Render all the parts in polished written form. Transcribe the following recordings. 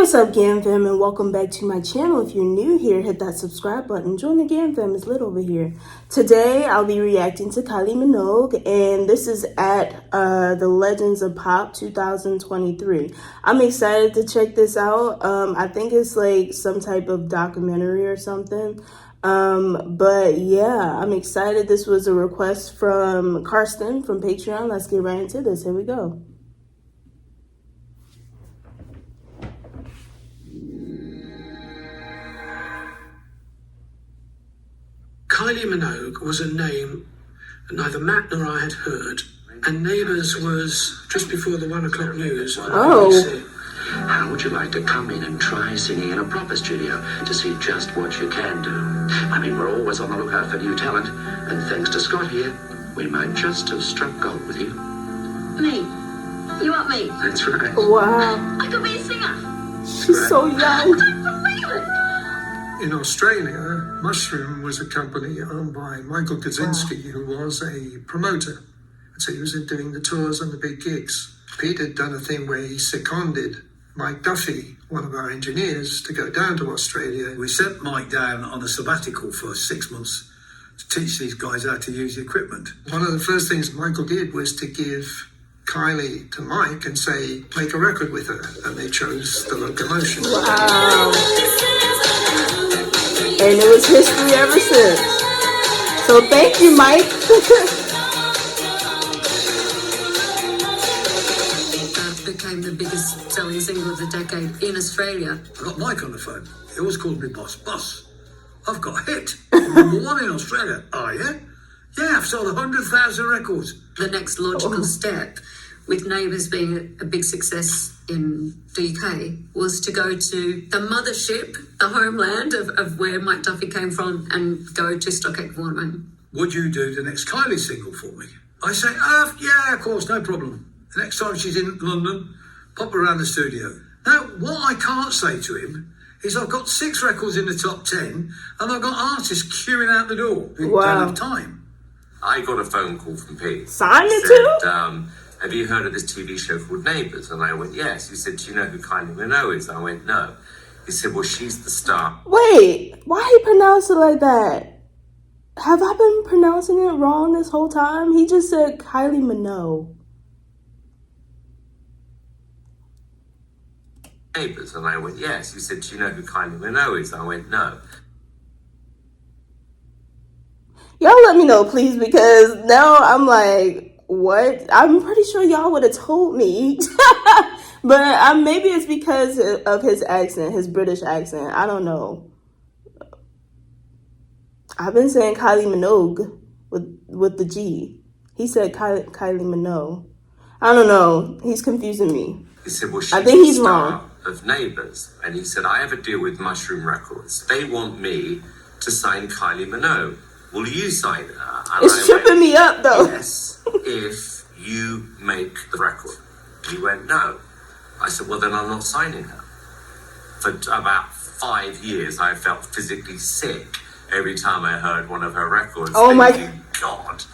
What's up, Gam Fam, and welcome back to my channel. If you're new here, hit that subscribe button. Join the Gam Fam, it's lit over here. Today, I'll be reacting to Kylie Minogue, and this is at the Legends of Pop 2023. I'm excited to check this out. I think it's like some type of documentary or something. But yeah, I'm excited. This was a request from Karsten from Patreon. Let's get right into this. Here we go. Kylie Minogue was a name neither Matt nor I had heard, and Neighbours was just before the 1 o'clock news on BBC. How would you like to come in and try singing in a proper studio to see just what you can do? I mean, we're always on the lookout for new talent, and thanks to Scott here, we might just have struck gold with you. Me? You want me? That's right. Wow. I could be a singer. She's so young. I don't believe it. In Australia, Mushroom was a company owned by Michael Kaczynski, who was a promoter. And so he was doing the tours and the big gigs. Pete had done a thing where he seconded Mike Duffy, one of our engineers, to go down to Australia. We sent Mike down on a sabbatical for 6 months to teach these guys how to use the equipment. One of the first things Michael did was to give Kylie to Mike and say, make a record with her. And they chose The Locomotion. Wow. And it was history ever since. So thank you, Mike. That became the biggest selling single of the decade in Australia. I got Mike on the phone. He always called me boss. Boss, I've got a hit. #1 in Australia. Oh, yeah? Yeah, I've sold 100,000 records. The next logical step, with Neighbours being a big success in the UK, was to go to the mothership, the homeland of where Mike Duffy came from, and go to Aitken Waterman. Would you do the next Kylie single for me? I say, yeah, of course, no problem. The next time she's in London, pop around the studio. Now, what I can't say to him is I've got 6 records in the top 10, and I've got artists queuing out the door. We don't have time. I got a phone call from Pete. Sign it too? Have you heard of this TV show called Neighbours? And I went, yes. He said, do you know who Kylie Minogue is? I went, no. He said, well, she's the star. Wait, why he pronounce it like that? Have I been pronouncing it wrong this whole time? He just said Kylie Minogue. Neighbours? And I went, yes. He said, do you know who Kylie Minogue is? I went, no. Y'all let me know, please, because now I'm like, what? I'm pretty sure y'all would have told me. But maybe it's because of his accent, his British accent. I don't know. I've been saying Kylie Minogue with the G. He said Kylie Minogue. I don't know. He's confusing me. He said, well, she's I think he's the star wrong. of Neighbours. And he said, I have a deal with Mushroom Records. They want me to sign Kylie Minogue. Will you sign her? And It's tripping me up, though. Yes, if you make the record. He went, no. I said, well, then I'm not signing her. For about 5 years, I felt physically sick every time I heard one of her records. Oh, thinking, God,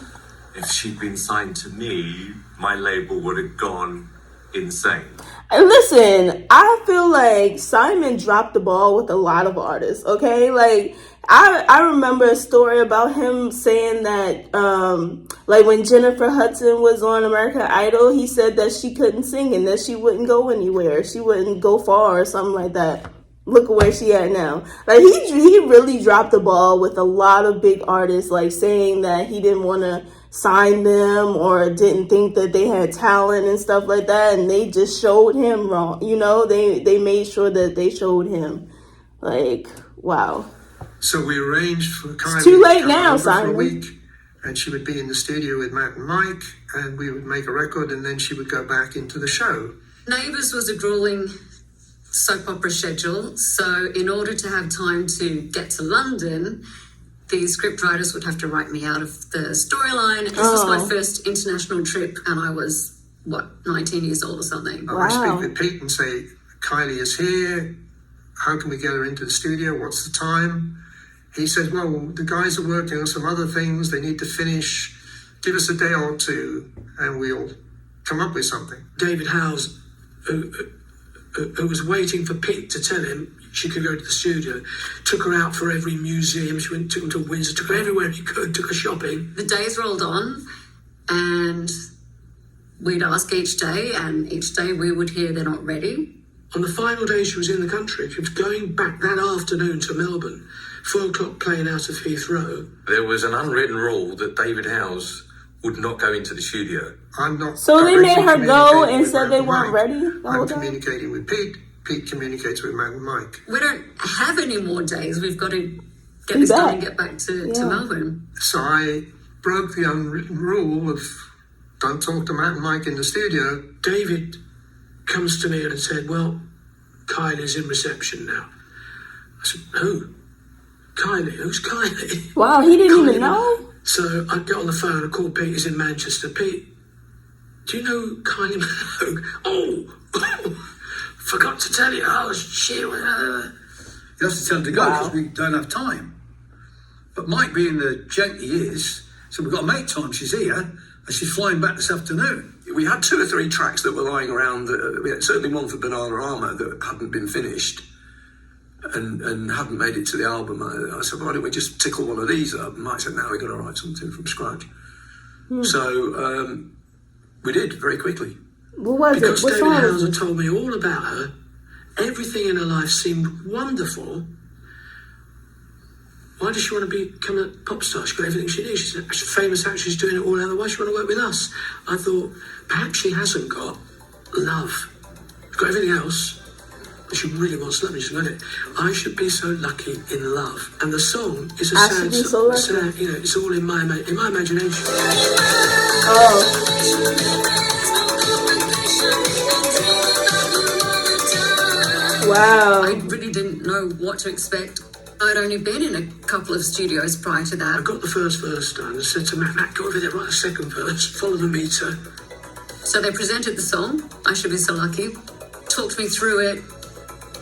if she'd been signed to me, my label would have gone insane. And listen, I feel like Simon dropped the ball with a lot of artists, okay? Like, I remember a story about him saying that, like, when Jennifer Hudson was on American Idol, he said that she couldn't sing and that she wouldn't go anywhere. She wouldn't go far or something like that. Look at where she at now. Like, he really dropped the ball with a lot of big artists, like, saying that he didn't want to sign them or didn't think that they had talent and stuff like that, and they just showed him wrong. You know, they made sure that they showed him. Like, wow. So we arranged for Kylie It's too late to come now, over Simon. for a week, and she would be in the studio with Matt and Mike, and we would make a record, and then she would go back into the show. Neighbours was a grueling soap opera schedule, so in order to have time to get to London, the scriptwriters would have to write me out of the storyline. This was my first international trip, and I was, 19 years old or something. Wow. I speak with Pete and say, Kylie is here. How can we get her into the studio? What's the time? He says, well, the guys are working on some other things. They need to finish. Give us a day or two, and we'll come up with something. David Howes, who was waiting for Pete to tell him she could go to the studio. Took her out for every museum. She took him to Windsor, took her everywhere he could, took her shopping. The days rolled on, and we'd ask each day, and each day we would hear they're not ready. On the final day she was in the country, she was going back that afternoon to Melbourne, 4:00 plane out of Heathrow. There was an unwritten rule that David Howes would not go into the studio. I'm not. So they made her go communicating and with said Matt they and weren't Mike. ready the whole I'm time? communicating with Pete. Pete communicates with Matt and Mike. We don't have any more days. We've got to get Be this done back. and get back to Yeah. Melbourne. So I broke the unwritten rule of don't talk to Matt and Mike in the studio. David comes to me and said, well, Kylie's in reception now. I said, who? Kylie? Who's Kylie? Wow, he didn't Kylie even know? So I get on the phone and call Pete. He's in Manchester. Pete, do you know Kylie Minogue? Oh, forgot to tell you. Oh, shit. You have to tell him to go because we don't have time. But Mike, being the gent he is, so we've got to make time. She's here and she's flying back this afternoon. We had 2 or 3 tracks that were lying around. We had certainly one for Banana Rama that hadn't been finished and hadn't made it to the album. I said, why don't we just tickle one of these up? And Mike said, no, we've got to write something from scratch. So we did very quickly. What was Because it? What David song was Hauser it? told me all about her, everything in her life seemed wonderful. Why does she want to become a pop star? She's got everything she needs. She's a famous actress. She's doing it all out. Why does she want to work with us? I thought, perhaps she hasn't got love. She's got everything else, but she really wants love. And she's got it. I should be so lucky in love. And the song is a I sad should be so lucky. sad, you know, it's all in my imagination. Wow. I really didn't know what to expect. I'd only been in a couple of studios prior to I that. got the first verse done and said to Matt, go over there, write the second verse, follow the meter. So they presented the song, I Should Be So Lucky, talked me through it,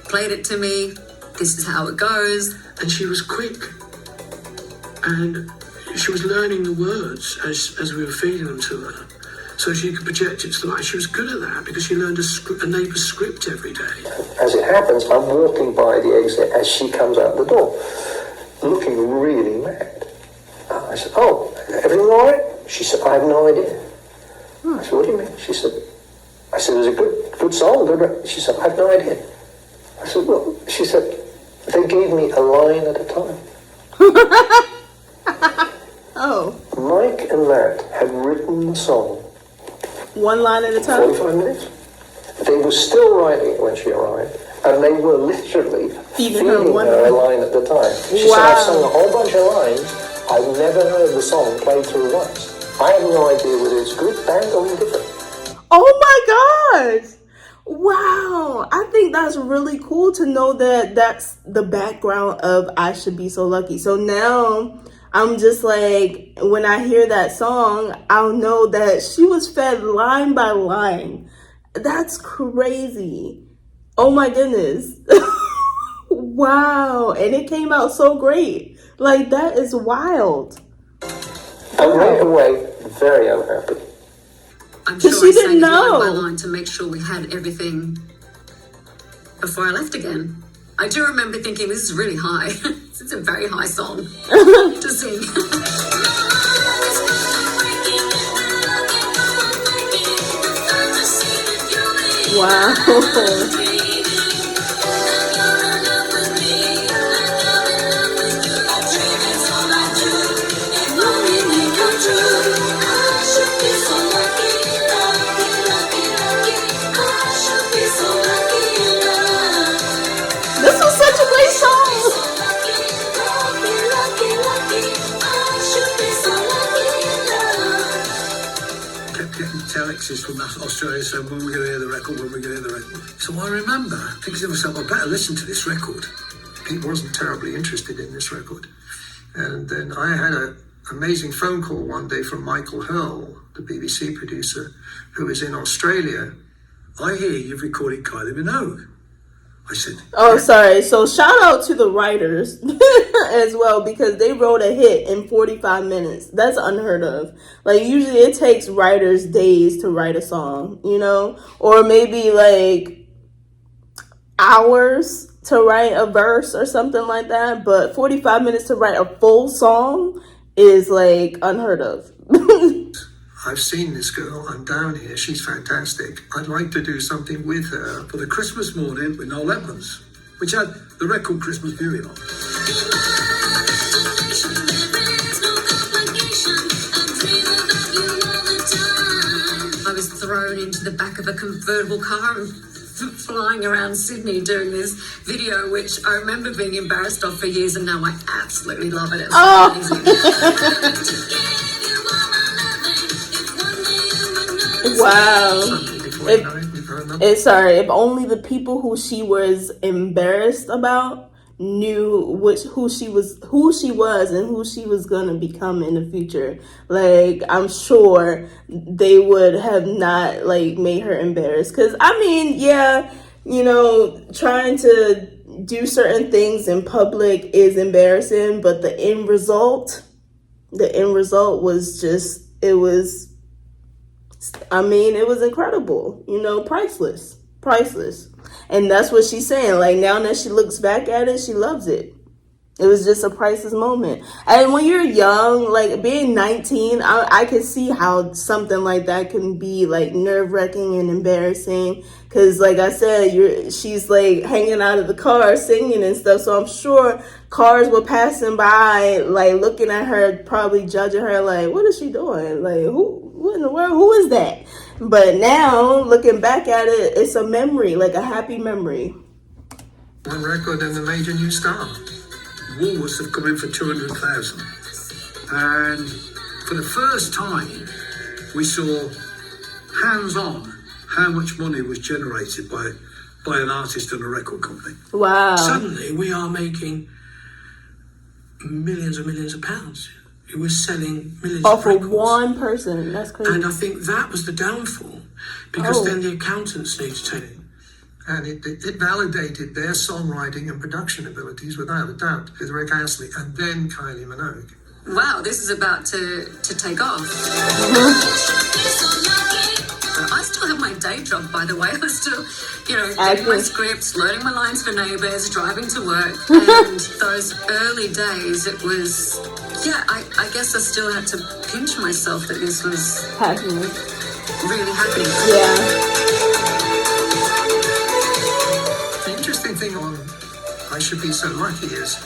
played it to me. This is how it goes. And she was quick. And she was learning the words as we were feeding them to her. So she could project it to the light. She was good at that because she learned a neighbour's script every day. As it happens, I'm walking by the exit as she comes out the door, looking really mad. I said, oh, everything all right? She said, I have no idea. I said, what do you mean? She said, I said, it was a good song. Good. She said, I have no idea. I said, well, she said, they gave me a line at a time. Oh, Mike and Matt had written the song one line at a time? 45 minutes. They were still writing it when she arrived, and they were literally feeding her a line at the time. She said, I've sung a whole bunch of lines. I've never heard the song played through once. I have no idea whether it's good, bad, or indifferent. Oh my gosh. Wow. I think that's really cool to know that that's the background of I Should Be So Lucky. So now I'm just like, when I hear that song, I'll know that she was fed line by line. That's crazy. Oh my goodness. Wow. And it came out so great. Like, that is wild. I went away very unhappy. I'm sure she I didn't sang line by know. line to make sure we had everything before I left again. I do remember thinking, this is really high. It's a very high song to sing. Wow. This was such a great song. Kept getting telexes from Australia saying, when we're going to hear the record, when we're going to hear the record. So I remember thinking to myself, I better listen to this record. Pete wasn't terribly interested in this record. And then I had an amazing phone call one day from Michael Hurl, the BBC producer, who was in Australia. I hear you've recorded Kylie Minogue. I said, Oh, sorry. So shout out to the writers as well, because they wrote a hit in 45 minutes. That's unheard of. Like, usually it takes writers days to write a song, you know? Or maybe like hours to write a verse or something like that, but 45 minutes to write a full song is like unheard of. I've seen this girl. I'm down here. She's fantastic. I'd like to do something with her. For the Christmas morning with Noel Edmonds, which had the record Christmas viewing on. I was thrown into the back of a convertible car and flying around Sydney doing this video, which I remember being embarrassed of for years, and now I absolutely love it. It's amazing. Wow. Before you know it, we've heard nothing. If only the people who she was embarrassed about knew who she was and who she was gonna become in the future. Like, I'm sure they would have not like made her embarrassed. Cause I mean, yeah, you know, trying to do certain things in public is embarrassing, but the end result was just, it was incredible, you know, priceless. And that's what she's saying. Like, now that she looks back at it, she loves it. It was just a priceless moment. And when you're young, like being 19, I can see how something like that can be like nerve-wracking and embarrassing. Cause like I said, she's like hanging out of the car singing and stuff. So I'm sure cars were passing by, like looking at her, probably judging her, like, what is she doing? Like, what in the world? Who is that? But now looking back at it, it's a memory, like a happy memory. One record and a major new star. Woolworths have come in for 200,000. And for the first time, we saw hands-on how much money was generated by an artist and a record company. Wow. Suddenly, we are making millions and millions of pounds. It was selling millions Off of of records. one person. That's crazy. And I think that was the downfall, because then the accountants need to take it. And it validated their songwriting and production abilities without a doubt with Rick Astley and then Kylie Minogue. Wow, this is about to take off. I still have my day job, by the way. I was still, getting my scripts, learning my lines for Neighbours, driving to work. And those early days, it was, I guess I still had to pinch myself that this was Passionate. really happening. Yeah. The interesting thing on I Should Be So Lucky is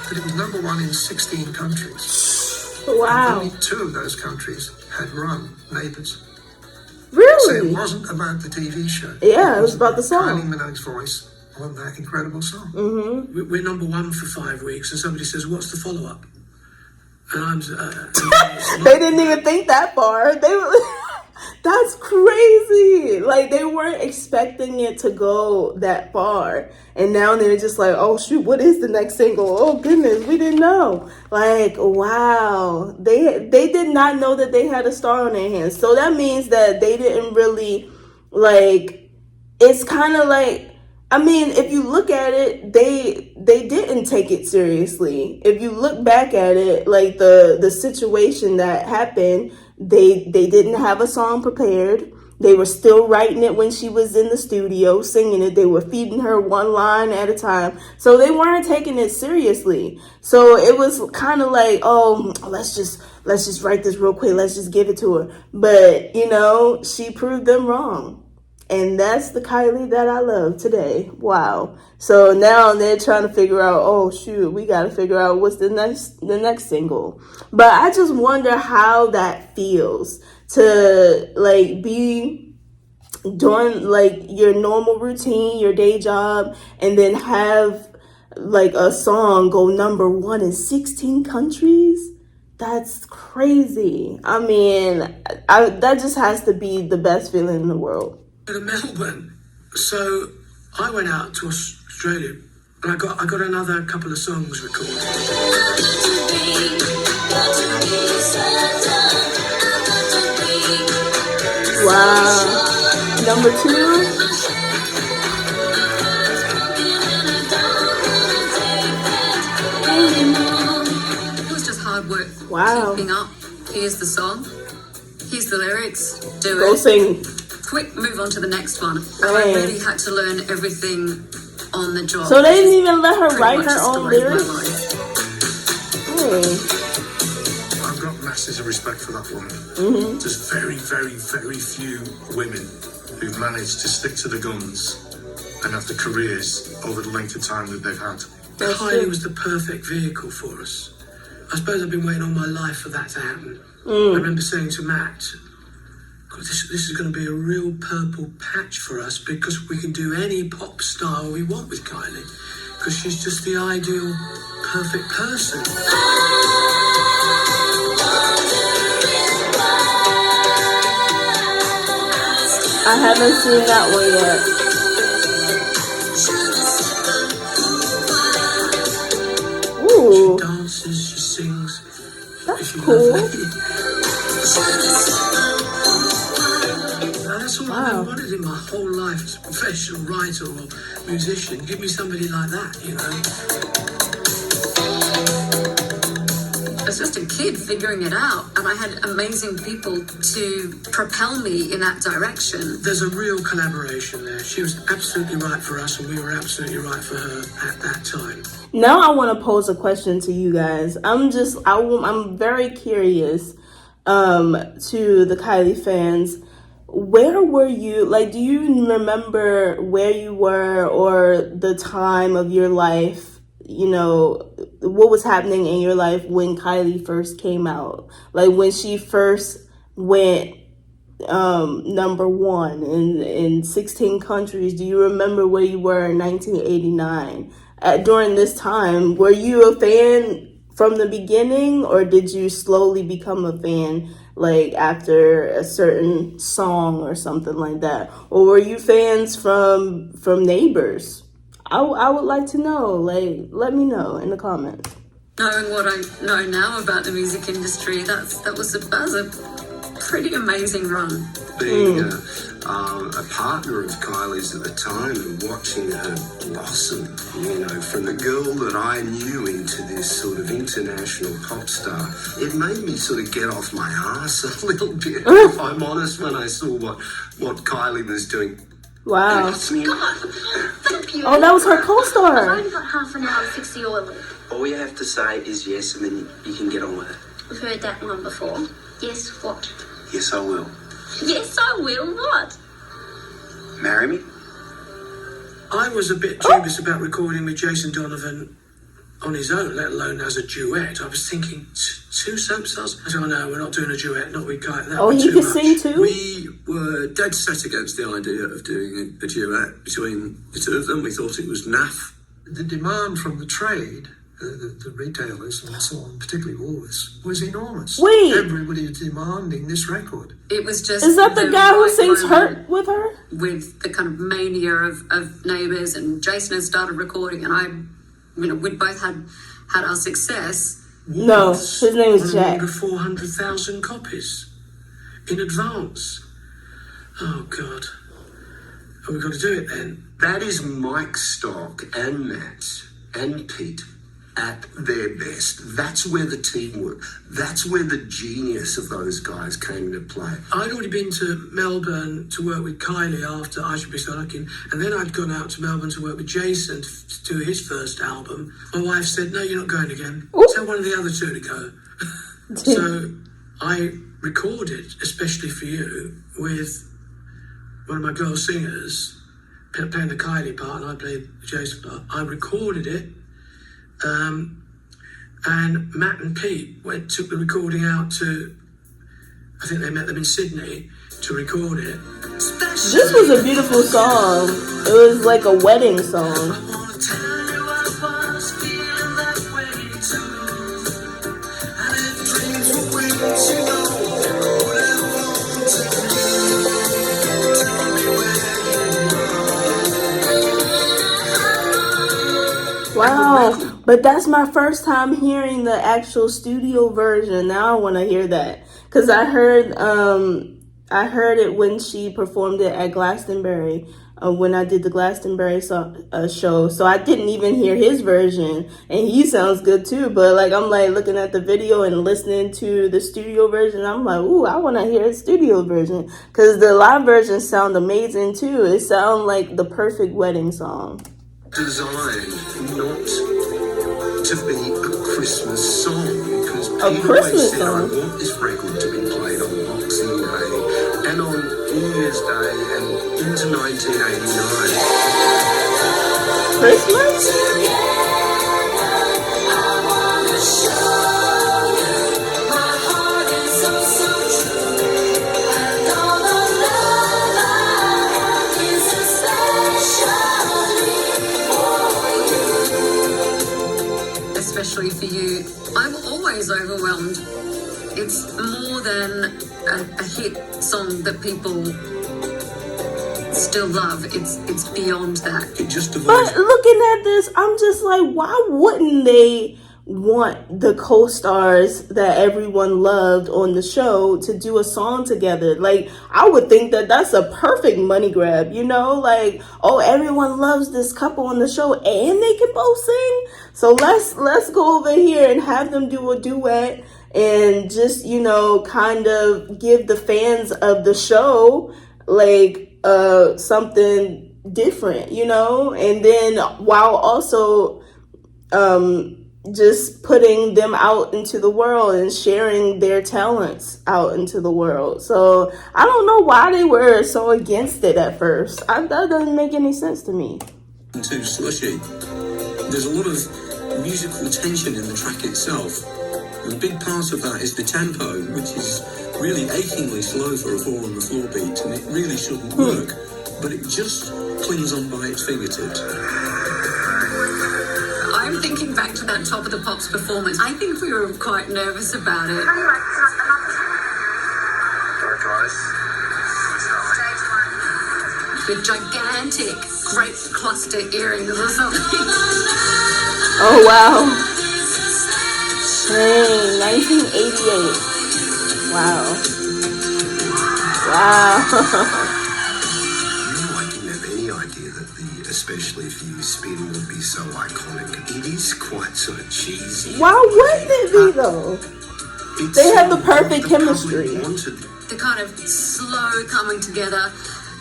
that it was number one in 16 countries. Wow. And only 2 of those countries had run Neighbours. So Really? it wasn't about the TV show. Yeah, it was about the song. Kylie Minogue's voice on that incredible song. Mm-hmm. We're number one for 5 weeks, and somebody says, "What's the follow-up?" And I'm. They didn't even think that far. They were. That's crazy. Like, they weren't expecting it to go that far. And now they're just like, oh, shoot, what is the next single? Oh, goodness, we didn't know. Like, wow. They did not know that they had a star on their hands. So that means that they didn't really, like, it's kind of like, I mean, if you look at it, they didn't take it seriously. If you look back at it, like the situation that happened, they didn't have a song prepared. They were still writing it when she was in the studio singing it. They were feeding her one line at a time. So they weren't taking it seriously. So it was kind of like, oh, let's just write this real quick. Let's just give it to her. But, she proved them wrong. And that's the Kylie that I love today. Wow. So now they're trying to figure out, oh shoot, we got to figure out what's the next single. But I just wonder how that feels to like be doing like your normal routine, your day job, and then have like a song go number one in 16 countries. That's crazy. I mean, that just has to be the best feeling in the world. To Melbourne. So I went out to Australia, and I got another couple of songs recorded. Wow. Number 2. It was just hard work. Wow. Keeping up. Here's the song. Here's the lyrics. Do Go it. sing. Quick, move on to the next one. Right. I really had to learn everything on the job. So they didn't even let her Pretty write much her the own story of my lyrics? life. Hmm. I've got masses of respect for that woman. There's very, very, very few women who've managed to stick to the guns and have the careers over the length of time that they've had. That's Kylie true. was the perfect vehicle for us. I suppose I've been waiting all my life for that to happen. I remember saying to Matt, God, this is going to be a real purple patch for us because we can do any pop style we want with Kylie. Because she's just the ideal, perfect person. I haven't seen that one yet. She Ooh, dances, she sings. that's She's cool. lovely. Now, that's all I've Wow. ever wanted in my whole life as a professional writer or musician. Give me somebody like that, you know. I was just a kid figuring it out, and I had amazing people to propel me in that direction. There's a real collaboration there. She was absolutely right for us, and we were absolutely right for her at that time. Now I want to pose a question to you guys. I'm very curious to the Kylie fans. Where were you? Like, do you remember where you were or the time of your life? You know, what was happening in your life when Kylie first came out? Like when she first went number one in 16 countries. Do you remember where you were in 1989? During this time, were you a fan from the beginning, or did you slowly become a fan like after a certain song or something like that? Or were you fans from Neighbors? I would like to know. Like, let me know in the comments. Knowing what I know now about the music industry, that was a pretty amazing run. Being a partner of Kylie's at the time and watching her blossom, you know, from the girl that I knew into this sort of international pop star, it made me sort of get off my arse a little bit, if I'm honest, when I saw what Kylie was doing. Wow. Thank you. Oh, that was her I've co-star. only got half an hour to fix the oil. All you have to say is yes, and then you can get on with it. We've heard that one before. Yes, what? Yes, I will. Yes, I will. What? Marry me? I was a bit dubious about recording with Jason Donovan on his own, let alone as a duet. I was thinking, two soap stars? I said, oh no, we're not doing a duet, not with Guy. Oh, he could sing too? We were dead set against the idea of doing a duet between the two of them. We thought it was naff. The demand from the trade, the retailers and so on, particularly Woolworths, was enormous. Wait. Everybody was demanding this record. It was just. Is that the guy who right sings moment Hurt with her? with the kind of mania of Neighbours, and Jason had started recording, and we'd both had our success. No, his name is Jack. Under 400,000 copies in advance. Oh God, oh, we've got to do it then. That is Mike Stock and Matt and Pete at their best. That's where the teamwork, that's where the genius of those guys came to play. I'd already been to Melbourne to work with Kylie after I Should Be Starking, and then I'd gone out to Melbourne to work with Jason to do his first album. My wife said, no, you're not going again. Ooh. Tell one of the other two to go. So I recorded, especially for you, with one of my girl singers playing the Kylie part, and I played the Jason part. I recorded it, and Matt and Pete took the recording out to, I think they met them in Sydney to record it. This was a beautiful song. It was like a wedding song. Wow, but that's my first time hearing the actual studio version. Now I want to hear that because I heard it when she performed it at Glastonbury. When I did the Glastonbury show, so I didn't even hear his version, and he sounds good too. But like I'm like looking at the video and listening to the studio version, I'm like, ooh, I want to hear the studio version because the live versions sound amazing too. It sounds like the perfect wedding song. designed not to be a Christmas song because A Peter Christmas always said, song? I want this record to be played on Boxing Day and on New Year's Day and into 1989. Christmas? Especially for you, I'm always overwhelmed. It's more than a hit song that people still love. It's beyond that. It just But avoids. looking at this, I'm just like, why wouldn't they want the co-stars that everyone loved on the show to do a song together? Like, I would think that that's a perfect money grab, you know? Like, oh, everyone loves this couple on the show and they can both sing. So let's go over here and have them do a duet and just, you know, kind of give the fans of the show like something different, you know? And then while also just putting them out into the world and sharing their talents out into the world. So I don't know why they were so against it at first. That doesn't make any sense to me. Too slushy. There's a lot of musical tension in the track itself. And a big part of that is the tempo, which is really achingly slow for a 4-on-the-floor beat, and it really shouldn't work. But it just clings on by its fingertips. I'm thinking back to that Top of the Pops performance. I think we were quite nervous about it. With gigantic grape cluster earrings or something. Oh, wow. Dang, 1988. Wow. Wow. I didn't have any idea that the Especially For You spin would be so iconic. It is quite sort of cheesy. Why wouldn't it be, though? It's They have the what perfect public chemistry. wanted. The kind of slow coming together,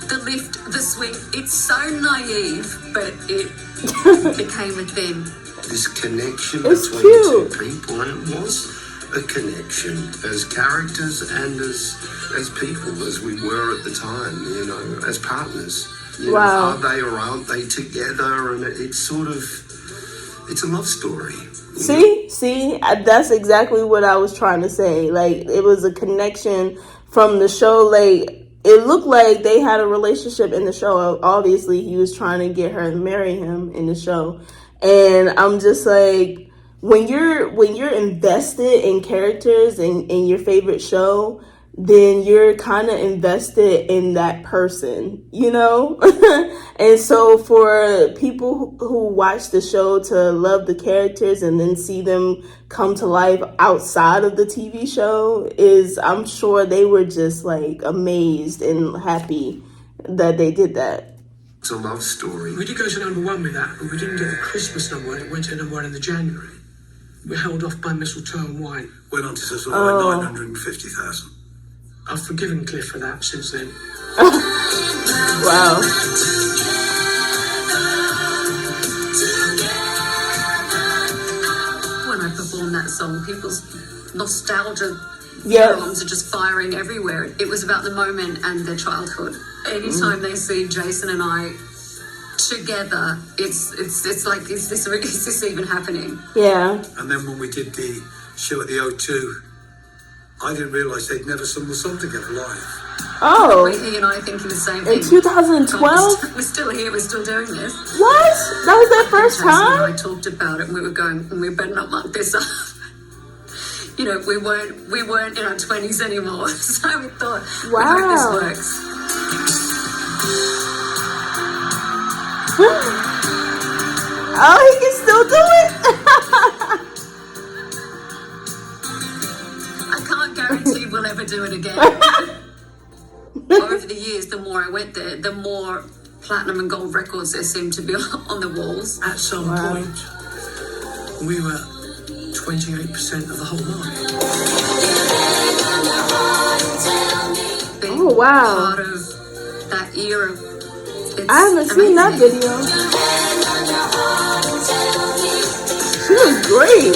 the lift, the swing. It's so naive, but it became a thing. This connection It's between cute. the two people, and it was a connection as characters and as people, as we were at the time, you know, as partners. You know, Wow. are they or aren't they together? And it's sort of, it's a love story. See, that's exactly what I was trying to say. Like, it was a connection from the show. Like, it looked like they had a relationship in the show. Obviously, he was trying to get her to marry him in the show. And I'm just like, when you're invested in characters and in your favorite show, then you're kind of invested in that person, you know? And so for people who watch the show to love the characters and then see them come to life outside of the TV show, I'm sure they were just like amazed and happy that they did that. It's a love story. We did go to #1 with that, but we didn't get the Christmas #1. It went to #1 in the January. We held off by Mistletoe and Wine. Went on to sort of 950,000. I've forgiven Cliff for that since then. Wow. When I perform that song, people's nostalgia Yeah. neurons are just firing everywhere. It was about the moment and their childhood. Anytime they see Jason and I together, it's like, is this even happening? Yeah. And then when we did the show at the O2, I didn't realise they'd never sung the song together live. Oh. He and I thinking the same thing. In 2012? We're still here, we're still doing this. What? That was their first Jason and I time? talked about it and we were going, we better not muck this up. You know, we weren't in our 20s anymore. So we thought, Wow. I hope this works. Oh, he can still do it? I can't guarantee we'll ever do it again. Over the years, the more I went there, the more platinum and gold records there seemed to be on the walls. At some point, we were 28% of the whole market. Being Oh, wow. part of that era. I haven't seen that amazing. video. great.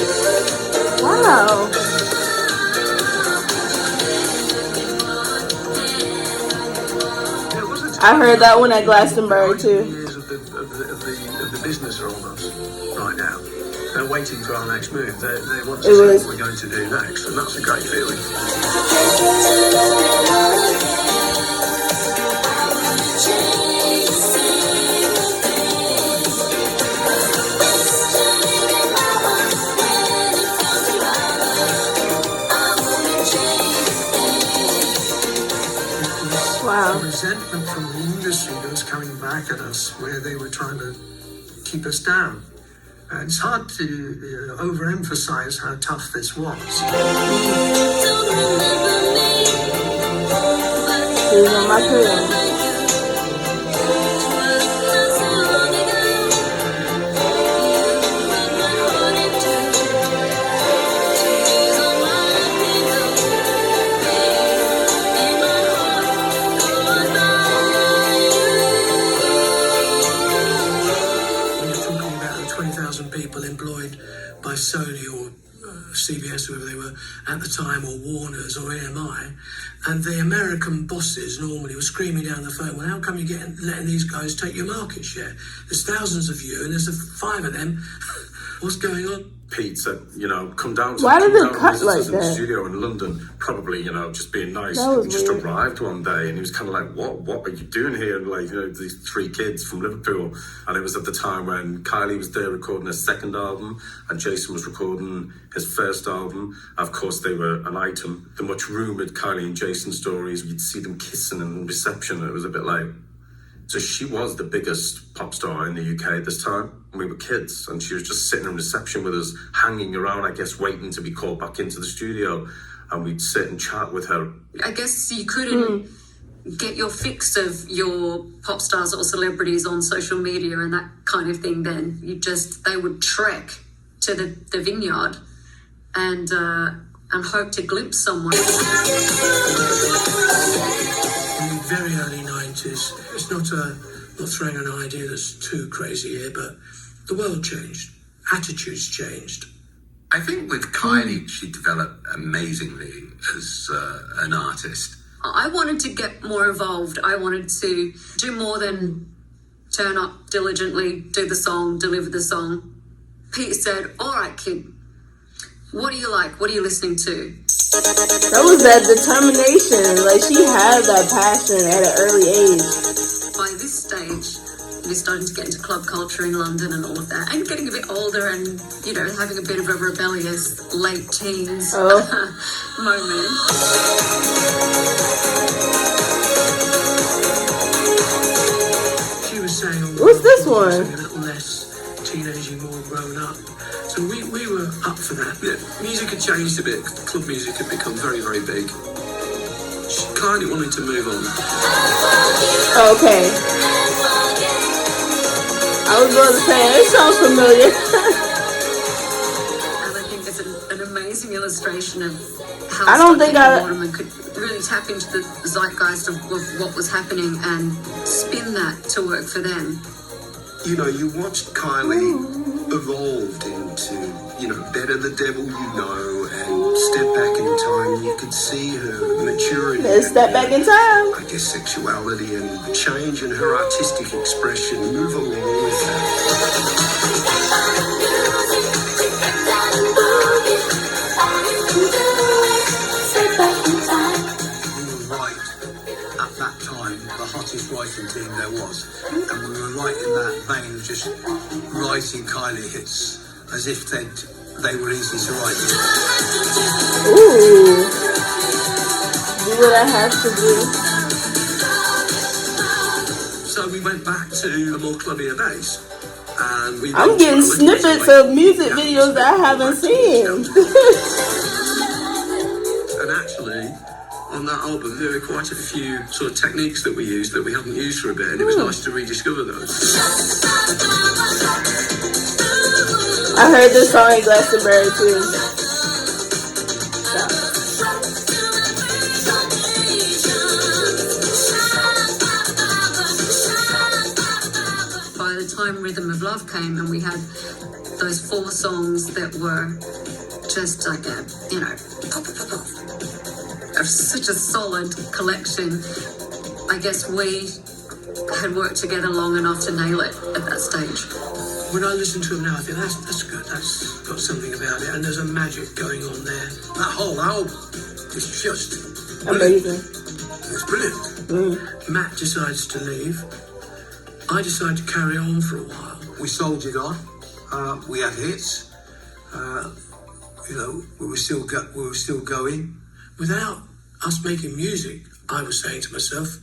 Wow. I heard that one at Glastonbury too. Years of the business are on us right now. They're waiting for our next move. They want to see what we're going to do next, and that's a great feeling. Wow. The resentment from the industry that was coming back at us, where they were trying to keep us down. And it's hard to overemphasize how tough this was. She was on my pillow. People employed by Sony or CBS, whoever they were at the time, or Warner's or EMI, and the American bosses normally were screaming down the phone, well, how come you're letting these guys take your market share? There's thousands of you and there's 5 of them. What's going on? Pete said, come down to Why did it cut visit like us in the that? studio in London, probably, just being nice. That was He just weird. arrived one day and he was kind of like, what are you doing here? And like, these 3 kids from Liverpool. And it was at the time when Kylie was there recording her second album and Jason was recording his first album. Of course, they were an item. The much rumoured Kylie and Jason stories, you'd see them kissing in reception. It was a bit like... So she was the biggest pop star in the UK at this time. We were kids, and she was just sitting in reception with us, hanging around, I guess, waiting to be called back into the studio. And we'd sit and chat with her. I guess you couldn't get your fix of your pop stars or celebrities on social media and that kind of thing then. They would trek to the vineyard and hope to glimpse someone. In the very early 90s, it's not throwing an idea that's too crazy here, but the world changed. Attitudes changed. I think with Kylie, she developed amazingly as an artist. I wanted to get more involved. I wanted to do more than turn up diligently, do the song, deliver the song. Pete said, all right, kid, what do you like? What are you listening to? That was that determination. Like, she had that passion at an early age. By this stage, we're starting to get into club culture in London and all of that, and getting a bit older and, having a bit of a rebellious late teens moment. She was saying, What's this one? A little less teenagey, more grown up. So we were up for that. Yeah, music had changed a bit. Club music had become very, very big. Kylie wanted to move on. Okay. I was going to say, it sounds familiar. And I think it's an amazing illustration of how Aitken Waterman could really tap into the zeitgeist of what was happening and spin that to work for them. You watched Kylie evolved into, Better the Devil You Know and Step Back in Time. You could see her maturity. Step back in time. I guess sexuality and change in her artistic expression move along with that. We were right at that time, the hottest writing team there was. And we were right in that vein of just writing Kylie hits as if they were easy to write. Ooh. Do what I have to do. So we went back to a more clubbier base. And I'm getting snippets of music videos that I haven't seen. And actually, on that album, there were quite a few sort of techniques that we used that we hadn't used for a bit, and it was nice to rediscover those. I heard this song in Glastonbury too. By the time Rhythm of Love came, and we had those 4 songs that were just like a, you know, pop, pop, pop. Such a solid collection. I guess we had worked together long enough to nail it at that stage. When I listen to him now, I think that's good. That's got something about it, and there's a magic going on there. That whole album is just Amazing. It's brilliant. Matt decides to leave. I decided to carry on for a while. We soldiered on. We had hits. You know, we were still going. Without us making music, I was saying to myself,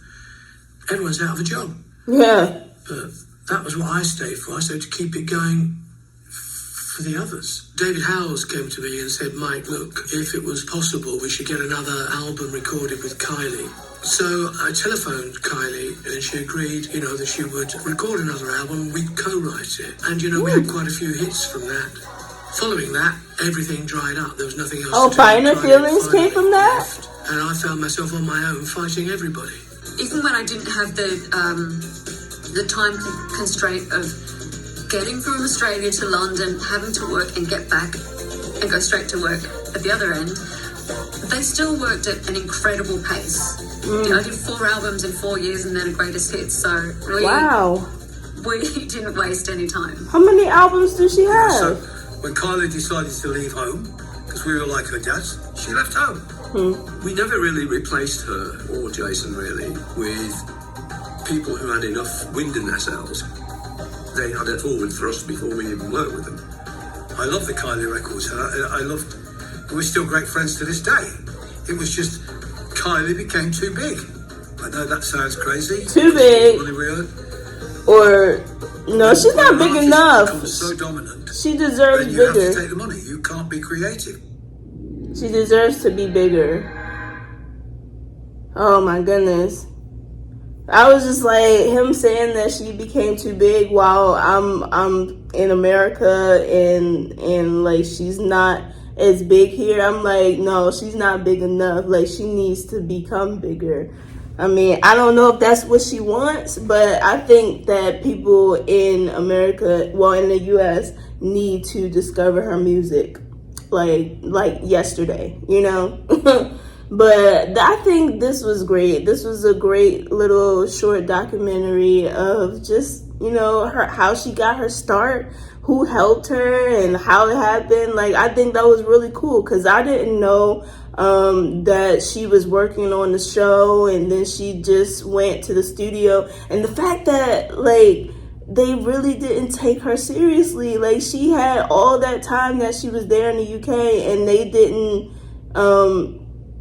everyone's out of a job. Yeah. But that was what I stayed for. I stayed to keep it going for the others. David Howells came to me and said, Mike, look, if it was possible, we should get another album recorded with Kylie. So I telephoned Kylie and she agreed, you know, that she would record another album, we'd co-write it. And, you know, we had quite a few hits from that. Following that, everything dried up. There was nothing else to do. Finer Feelings came from that? Left, and I found myself on my own fighting everybody. Even when I didn't have the time constraint of getting from Australia to London, having to work and get back and go straight to work at the other end, they still worked at an incredible pace. You know, I did 4 albums in 4 years and then a greatest hits, so we didn't waste any time. How many albums does she have? So when Kylie decided to leave home, because we were like her dads, she left home. We never really replaced her or Jason really with people who had enough wind in their sails. They had a forward thrust before we even worked with them. I love the Kylie records. We're still great friends to this day. It was just Kylie became too big. I know that sounds crazy. Too big. Or no, she's not big enough. So dominant. She deserves you bigger. You have to take the money. You can't be creative. She deserves to be bigger. Oh my goodness. I was just like, him saying that she became too big while I'm in America and like she's not as big here. I'm like, no, she's not big enough. Like, she needs to become bigger. I mean, I don't know if that's what she wants, but I think that people in America, well, in the US, need to discover her music like yesterday, you know? But I think this was great. This was a great little short documentary of just, you know, how she got her start, who helped her, and how it happened. Like, I think that was really cool because I didn't know that she was working on the show and then she just went to the studio. And the fact that, like, they really didn't take her seriously. Like, she had all that time that she was there in the UK and they didn't,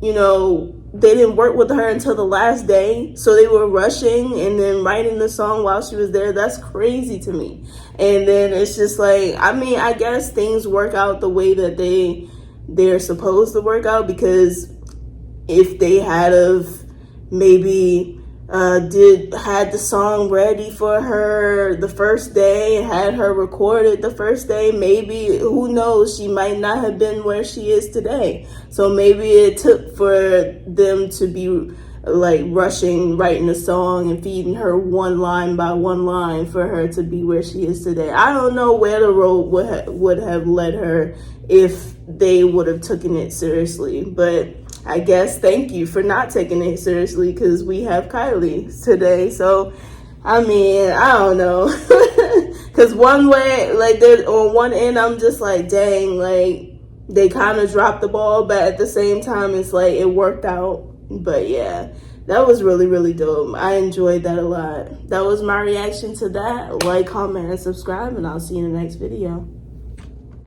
you know, they didn't work with her until the last day. So they were rushing and then writing the song while she was there. That's crazy to me. And then it's just like, I mean, I guess things work out the way that they're supposed to work out, because if they had of maybe had the song ready for her the first day and had her recorded the first day, maybe, who knows, she might not have been where she is today. So maybe it took for them to be like rushing, writing a song and feeding her one line by one line for her to be where she is today. I don't know where the road would have led her if they would have taken it seriously, but I guess thank you for not taking it seriously, because we have Kylie today. So, I mean, I don't know. Because one way, like, on one end, I'm just like, dang, like, they kind of dropped the ball. But at the same time, it's like, it worked out. But yeah, that was really, really dope. I enjoyed that a lot. That was my reaction to that. Like, comment, and subscribe, and I'll see you in the next video.